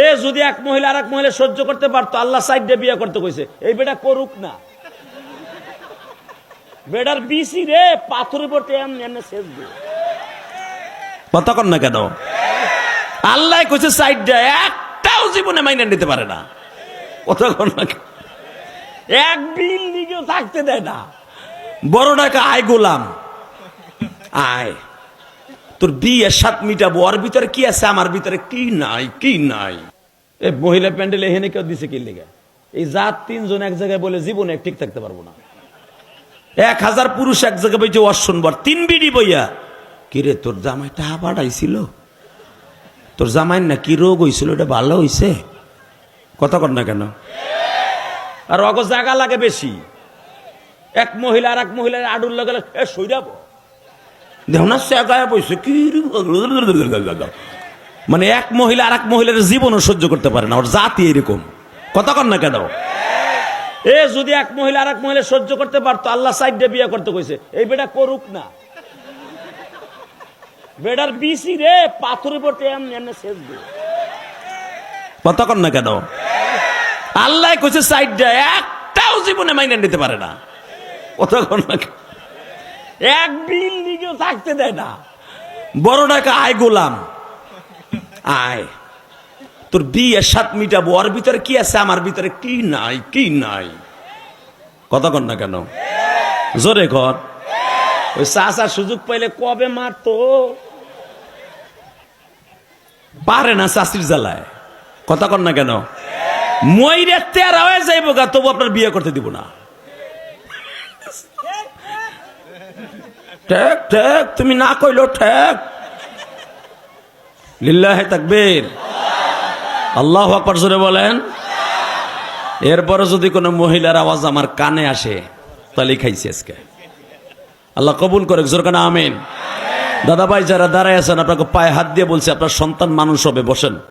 এ যদি এক মহিলা আর এক মহিলা সহ্য করতে পারতো, আল্লাহ সাইডে বিয়ে করতে কইছে, এই বেটা করুক না। বেটার বিসি রে পাথরের উপর এমনি শেষ দিয়ে কথা কন না কেন? আল্লাহ কইছে সাইডে, একটাও জীবনে মাইনে নিতে পারে না। কথা কন না, এক বিল্ডিংও থাকতে দেয় না। বড়টাকে আয় গোলাম আয়, তোর বিয়ে সাত মিটাবো, ওর ভিতরে কি আছে আমার ভিতরে কি নাই, কি নাই। এই মহিলা প্যান্ডেল এখানে কেউ দিছে কি লেগে? এই জাত তিনজন এক জায়গায় বলে জীবনে ঠিক থাকতে পারবো না। 1000 পুরুষ এক জায়গায় বইছে অশ্বনবার 3 বিড়ি বইয়া, কিরে তোর জামাইটা বাড়াইছিল, তোর জামাই না কি রোগ হয়েছিল, এটা ভালো হয়েছে? কথা কর না কেন? আর অগ জায়গা লাগে বেশি। এক মহিলা আর এক মহিলার আডুর লাগালে সইরাবো দেখ না, সেগায় বসে কি মানে এক মহিলা আর এক মহিলার জীবনও সহ্য করতে পারে না, ওর জাতি এরকম। কথা কর না কেন? এ যদি এক মহিলা আর এক মহিলা সহ্য করতে পারতো, আল্লাহ সাইডে বিয়ে করতে কইছে, এই বেটা করুক না। বেটার বিসি রে পাথরের উপর এমনি শেষ দিয়ে কথা কর না কেন? আল্লাহ কইছে সাইডে, একটাও জীবনে মাইনে নিতে পারে না। কথা কর না, এক বিল্ডিংও থাকতে দেয় না। বড়টাকে আয় গোলাম আয়, তোর বিয়ে সাত মিটাবো, ওর ভিতরে কি আছে আমার ভিতরে কি নাই, কি নাই। কথা কর না কেন? জোরে কর। ওই চাচা সুযোগ পাইলে কবে মারতো, পারে না চাষির জ্বালায়। কথা কর না কেন? মইরে তেরা হয়ে যাইব গা, তবু আপনার বিয়ে করতে দিব না। ঠিক ঠিক, তুমি না কইলো ঠিক। লিল্লাহে তাকবীর, আল্লাহু আকবার জোরে বলেন। এরপরে যদি কোনো মহিলার আওয়াজ আমার কানে আসে, তাহলে খাইছি আজকে। আল্লাহ কবুল করে, জোর কানা আমিন। দাদা ভাই যারা দাঁড়ায় আছেন, আপনাকে পায়ে হাত দিয়ে বলছি, আপনার সন্তান মানুষ হবে, বসেন।